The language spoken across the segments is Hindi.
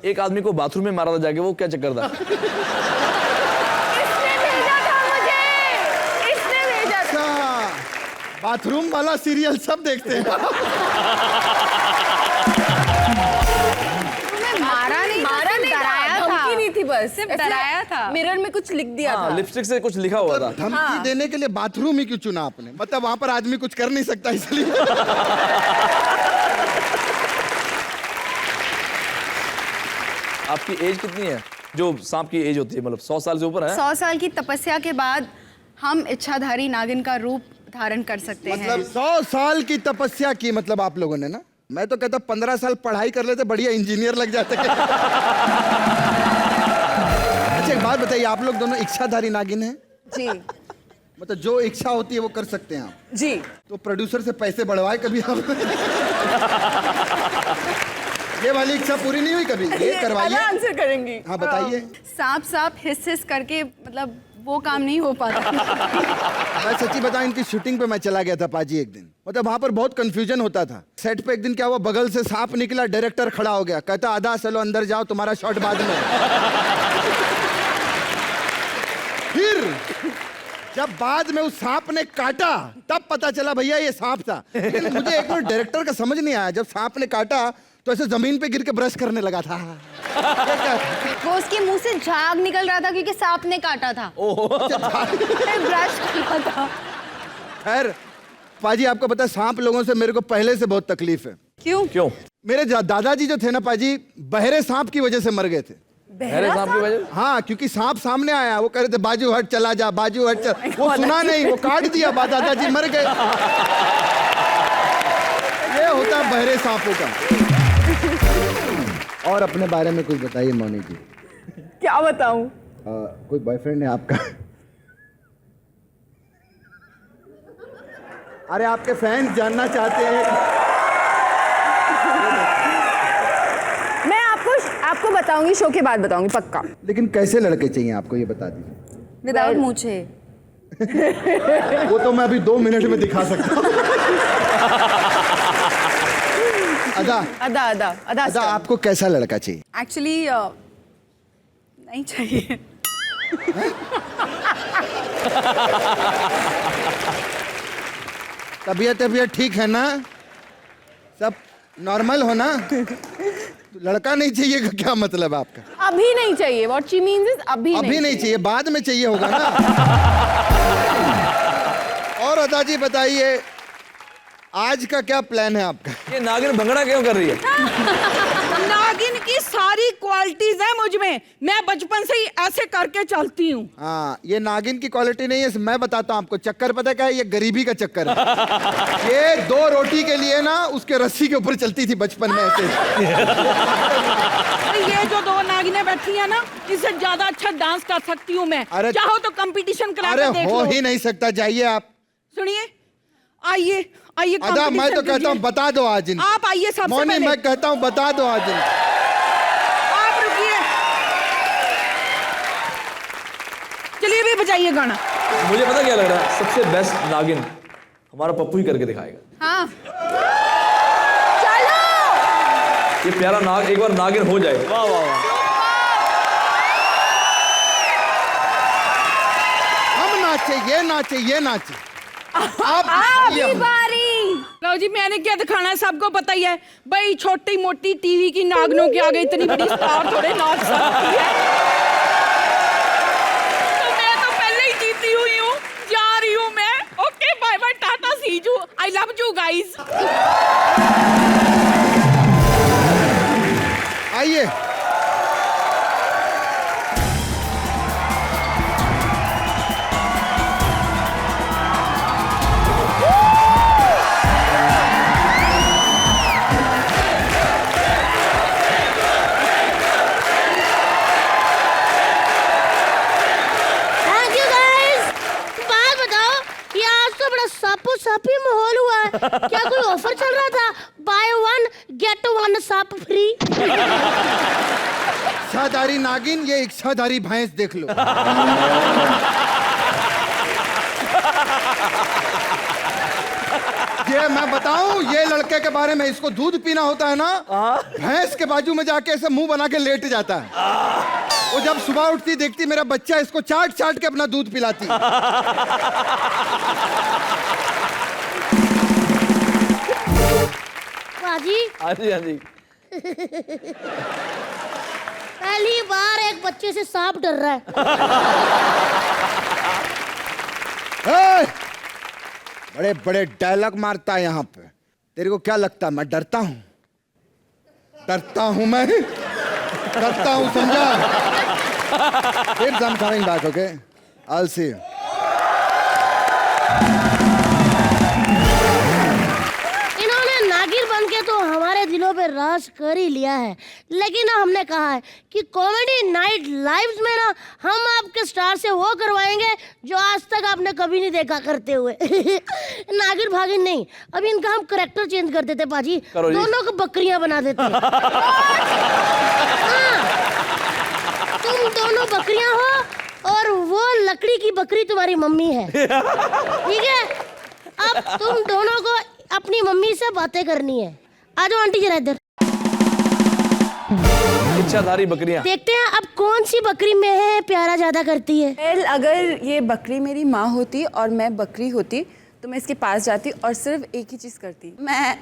एक आदमी को बाथरूम में मारा था जाके, वो क्या चक्कर था? इसने भेजा था मुझे, इसने भेजा था। अच्छा, बाथरूम वाला सीरियल सब देखते हैं। मारा नहीं, डराया था, धमकी नहीं थी, बस सिर्फ डराया था। मिरर में कुछ लिख दिया था, लिपस्टिक से कुछ लिखा हुआ था। धमकी देने के लिए बाथरूम ही क्यों चुना आपने? मतलब वहां पर आदमी कुछ कर नहीं सकता इसलिए। आपकी एज कितनी है? जो सांप की एज होती है, मतलब 100 साल से ऊपर है? 100 साल की तपस्या के बाद हम इच्छाधारी नागिन का रूप धारण कर सकते हैं। मतलब 100 साल की तपस्या की, मतलब आप लोगों ने ना? मैं तो कहता 15 साल पढ़ाई कर लेते, बढ़िया इंजीनियर लग जाते। अच्छा, एक बात बताइए, आप लोग दोनों इच्छाधारी नागिन हैं? जी मतलब जो इच्छा होती है वो कर सकते हैं आप? जी। तो प्रोड्यूसर से पैसे बढ़वाए कभी आप? ये वाली इच्छा पूरी नहीं हुई कभी? ये करवाइए। आंसर करेंगी। हाँ बताइए। सांप सांप हिस हिस करके, मतलब वो काम नहीं हो पाता। मैं सच्ची बताऊं, इनकी शूटिंग पे मैं चला गया था पाजी एक दिन। मतलब वहां पर बहुत कंफ्यूजन होता था। सेट पे एक दिन क्या हुआ, बगल से सांप निकला, डायरेक्टर खड़ा हो गया, कहता आधा चलो अंदर जाओ, तुम्हारा शॉट बाद में। फिर जब बाद में उस सांप ने काटा तब पता चला भैया ये सांप था। लेकिन मुझे एक मिनट डायरेक्टर का समझ नहीं आया, जब सांप ने काटा तो ऐसे जमीन पे गिर के ब्रश करने लगा था। वो उसके मुंह से झाग निकल रहा था क्योंकि सांप ने काटा था। ब्रश किया था। खैर पाजी, आपको पता है सांप लोगों से मेरे को पहले से बहुत तकलीफ है। क्यों? क्यों? मेरे दादाजी जो थे ना पाजी, बहरे सांप की वजह से मर गए थे। बहरे सांप की वजह? हाँ, क्योंकि सांप सामने आया, वो कह रहे थे बाजू हट चला जा, बाजू हट चला, वो सुना नहीं, वो काट दिया, दादाजी मर गए। ये होता है बहरे सांपों का। और अपने बारे में कुछ बताइए मौनी जी। क्या बताऊं? कोई बॉयफ्रेंड है आपका? अरे आपके फैंस जानना चाहते हैं। मैं आपको बताऊंगी, शो के बाद बताऊंगी पक्का। लेकिन कैसे लड़के चाहिए आपको, ये बता दीजिए। विदाउट मूछे। वो तो मैं अभी 2 मिनट में दिखा सकता हूँ। अदा, आपको कैसा लड़का चाहिए? एक्चुअली नहीं चाहिए। तबीयत ठीक है ना? सब नॉर्मल हो ना? लड़का नहीं चाहिए का क्या मतलब आपका? अभी नहीं चाहिए। व्हाट शी मींस इज अभी नहीं चाहिए, बाद में चाहिए होगा ना? और अदा जी बताइए, आज का क्या प्लान है आपका? ये नागिन भंगड़ा क्यों कर रही है? नागिन की सारी क्वालिटीज है मुझ में, मैं बचपन से ही ऐसे करके चलती हूँ। हाँ, ये नागिन की क्वालिटी नहीं है, मैं बताता हूँ आपको। चक्कर पता क्या है? ये गरीबी का चक्कर है। ये 2 रोटी के लिए ना उसके रस्सी के ऊपर चलती थी बचपन में ऐसे। ये जो 2 नागिनें बैठी है ना, इससे ज्यादा अच्छा डांस कर सकती हूँ मैं। अरे चाहो तो कंपटीशन करा अरे के देख हो लो। ही नहीं सकता, जाइए आप। सुनिए, आइए आइए। अदा मैं तो कहता हूँ बता दो आज इनको। आप आइए सबसे मौनी, पहले। मैं कहता हूँ बता दो आज इनको। आप रुकिए, चलिए भी बजाइए गाना। मुझे पता क्या लग रहा है, सबसे बेस्ट नागिन हमारा पप्पू ही करके दिखाएगा। हाँ, चलो। ये प्यारा नाग एक बार नागिन हो जाए। वाह वाह वाह। हम नाचे, ये नाचे, ये नाचे। आपकी बारी। लो जी, मैंने क्या दिखाना है, सबको पता ही है भाई। छोटी मोटी टीवी की नागिनों के आगे इतनी बड़ी स्टार थोड़े नाच सकती है। तो मैं तो पहले ही जीती हुई हूँ, जा रही हूँ मैं। Okay, bye bye, tata, see you, I love you guys. आइए। सापी माहौल हुआ है। क्या कोई ऑफर चल रहा था? बाय 1 गेट 1 साप फ्री। इच्छाधारी नागिन, ये इच्छाधारी भैंस देख लो। ये मैं बताऊं, ये लड़के के बारे में, इसको दूध पीना होता है ना, भैंस के बाजू में जाके ऐसे मुंह बना के लेट जाता है। वो जब सुबह उठती देखती मेरा बच्चा, इसको चाट चाट के अपना दूध पिलाती। पाजी हाँ जी, हाँ जी। पहली बार एक बच्चे से सांप डर रहा है। बड़े बड़े डायलॉग मारता है यहाँ पे। तेरे को क्या लगता है मैं डरता हूँ? डरता हूँ मैं, डरता हूँ, समझा? I'm coming back, okay? I'll see you. इन्होंने नागिन बन के तो हमारे दिलों पे राज कर ही लिया है, लेकिन हमने कहा है कि कॉमेडी नाइट लाइव्स में ना हम आपके स्टार से वो करवाएंगे जो आज तक आपने कभी नहीं देखा करते हुए। नागिन भागिन नहीं, अभी इनका हम करेक्टर चेंज कर देते पाजी, दोनों को बकरियां बना देते। हाँ, तुम दोनों बकरियां हो और वो लकड़ी की बकरी तुम्हारी मम्मी है, ठीक है? अब तुम दोनों को अपनी मम्मी से बातें करनी है। आ जाओ आंटी जरा इधर। इच्छाधारी बकरियां। देखते हैं अब कौन सी बकरी में है प्यारा ज्यादा करती है। Well, अगर ये बकरी मेरी माँ होती और मैं बकरी होती तो मैं इसके पास जाती और सिर्फ एक ही चीज करती, मैं।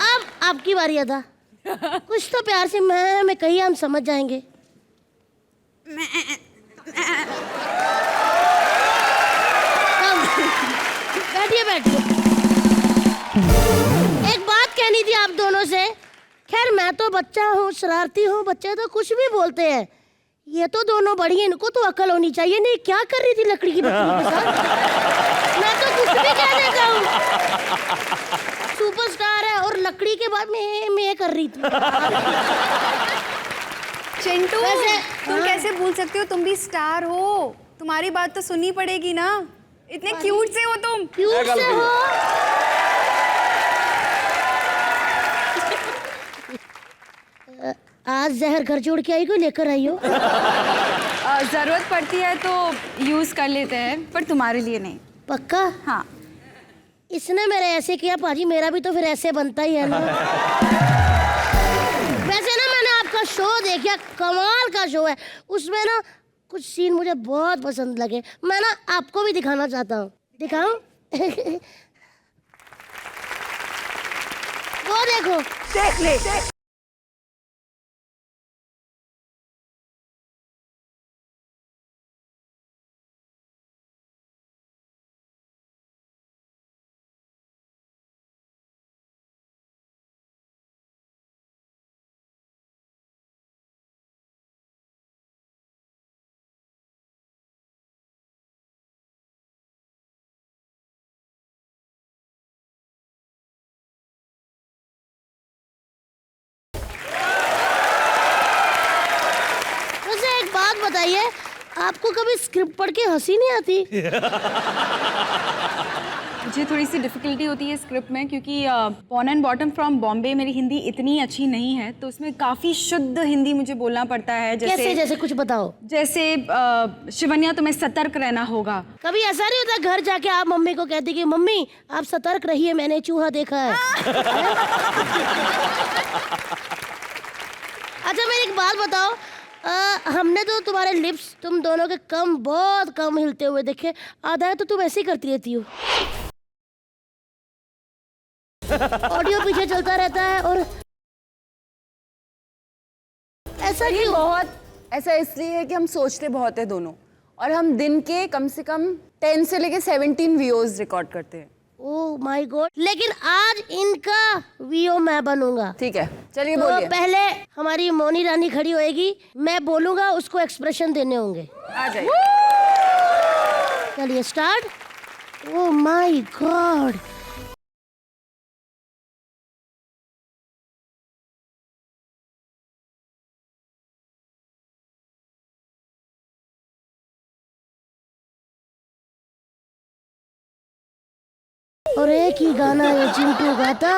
अब आपकी बारी अदा। कुछ तो प्यार से मैं कही, हम समझ जाएंगे। बैठिए बैठिए। एक बात कहनी थी आप दोनों से। खैर मैं तो बच्चा हूँ, शरारती हूँ, बच्चे तो कुछ भी बोलते हैं। ये तो दोनों बड़ी हैं, इनको तो अकल होनी चाहिए। नहीं, क्या कर रही थी लकड़ी की बकरी के साथ? मैं तो कुछ भी कह देता हूँ। सुपरस्टार है और लकड़ी के बाद मैं कर रही थी। चिंटू, वैसे तुम कैसे भूल सकते हो? तुम भी स्टार हो, तुम्हारी बात तो सुननी पड़ेगी ना। इतने क्यूट से हो तुम। क्यूट से हो। आज जहर घर जोड़ के आई को लेकर आई हो? जरूरत पड़ती है तो यूज कर लेते हैं, पर तुम्हारे लिए नहीं। पक्का? हाँ। इसने मेरे ऐसे किया पाजी, मेरा भी तो फिर ऐसे बनता ही है ना। वैसे ना मैंने आपका शो देखा, कमाल का शो है। उसमें ना कुछ सीन मुझे बहुत पसंद लगे, मैं ना आपको भी दिखाना चाहता हूँ। दिखाऊं? वो देखो, देख ले। बताइए, आपको कभी स्क्रिप्ट पढ़ के हंसी नहीं आती? मुझे थोड़ी सी डिफिकल्टी होती है स्क्रिप्ट में, क्योंकि born and bottom from Bombay, मेरी हिंदी इतनी अच्छी नहीं है, तो उसमें काफ़ी शुद्ध हिंदी मुझे बोलना पड़ता है। जैसे कुछ बताओ। जैसे शिवन्या, तुम्हें सतर्क रहना होगा। कभी ऐसा नहीं होता घर जाके आप मम्मी को कहती कि मम्मी आप सतर्क रहिए, मैंने चूहा देखा है? अच्छा मेरी एक बात बताओ, हमने तो तुम्हारे लिप्स तुम दोनों के बहुत कम हिलते हुए देखे, आधा तो तुम ऐसे ही करती रहती हो। ऑडियो पीछे चलता रहता है और ऐसा क्यों? ऐसा इसलिए है कि हम सोचते बहुत है दोनों, और हम दिन के कम से कम 10 से लेके 17 वीडियोस रिकॉर्ड करते हैं। ओह माय गॉड, लेकिन आज इनका वीओ मैं बनूंगा। ठीक है, चलिए तो बोलिए। पहले हमारी मोनी रानी खड़ी होएगी, मैं बोलूंगा, उसको एक्सप्रेशन देने होंगे। आ जाइए। चलिए स्टार्ट। ओह माय गॉड, और एक ही गाना ये चिंटू गाता,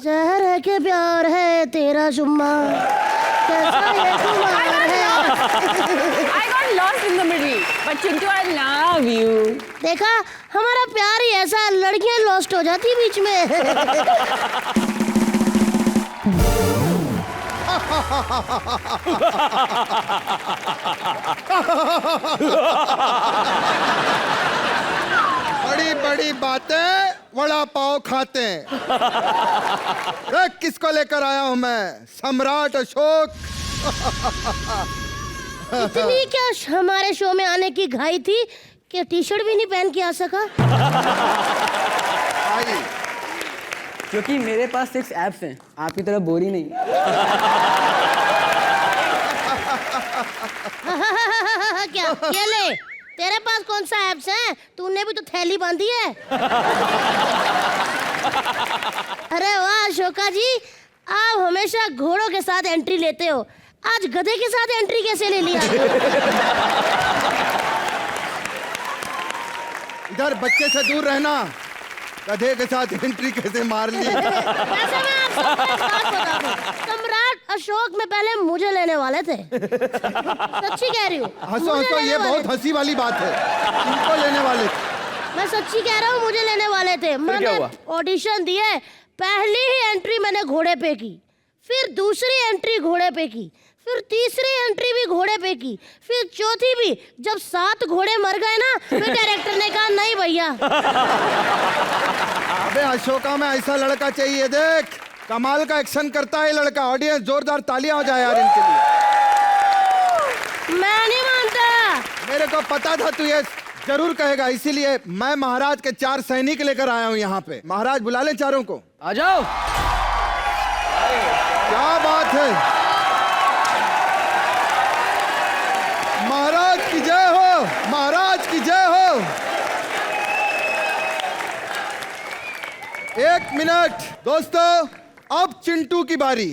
जहर है के प्यार है तेरा जुम्मा, कैसा ये खुमार है। I got lost in the middle. But Chintu, I love you. देखा, हमारा प्यार ही ऐसा है, लड़कियां लॉस्ट हो जाती है बीच में। बड़ी बड़ी बातें वड़ा पाव खाते हैं। देख किसको लेकर आया हूं मैं, सम्राट अशोक। इतनी क्या हमारे शो में आने की घाई थी कि टी शर्ट भी नहीं पहन के आ सका। आई क्योंकि मेरे पास 6 एप्स हैं, आपकी तरह बोरी नहीं। क्या ये ले, तेरे पास कौन सा एप्स है? तूने भी तो थैली बांधी है। अरे वाह अशोका जी, आप हमेशा घोड़ों के साथ एंट्री लेते हो, आज गधे के साथ एंट्री कैसे ले लिया? इधर बच्चे से दूर रहना, गधे के साथ एंट्री कैसे मार ली? वैसे मैं आप सबको एक बात बता दूं, सम्राट अशोक में पहले मुझे लेने वाले थे। सच्ची कह रही हूँ। हंसो हंसो, ये बहुत हंसी वाली बात है। इनको लेने वाले थे। मैं सच्ची कह रहा हूँ, मुझे लेने वाले थे। मैंने ऑडिशन दिए, पहली ही एंट्री मैंने घोड़े पे की, फिर दूसरी एंट्री घोड़े पे की, फिर तीसरी एंट्री भी घोड़े पे की, फिर चौथी भी। जब 7 घोड़े मर गए ना, फिर डायरेक्टर ने कहा नहीं भैया। अबे अशोका में ऐसा लड़का चाहिए, देख कमाल का एक्शन करता है लड़का। ऑडियंस जोरदार तालियां हो जाए यार इनके लिए। मैं नहीं मानता। मेरे को पता था तू ये जरूर कहेगा, इसीलिए मैं महाराज के 4 सैनिक लेकर आया हूँ यहाँ पे। महाराज बुला ले चारों को। आ जाओ। क्या बात है, महाराज की जय हो, महाराज की जय हो। 1 मिनट दोस्तों, अब चिंटू की बारी।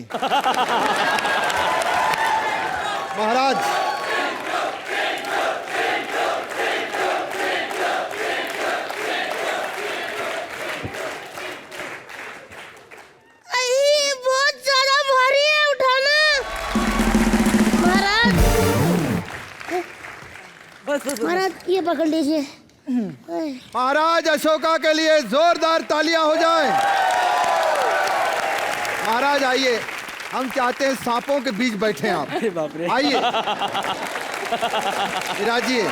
महाराज ये बहुत ज्यादा भारी है, उठाना। महाराज, बस महाराज ये पकड़ लीजिए। महाराज अशोका के लिए जोरदार तालियां हो जाएं। महाराज आइए, हम चाहते हैं सांपों के बीच बैठे आप। अरे बाप रे। आइए विराजिए।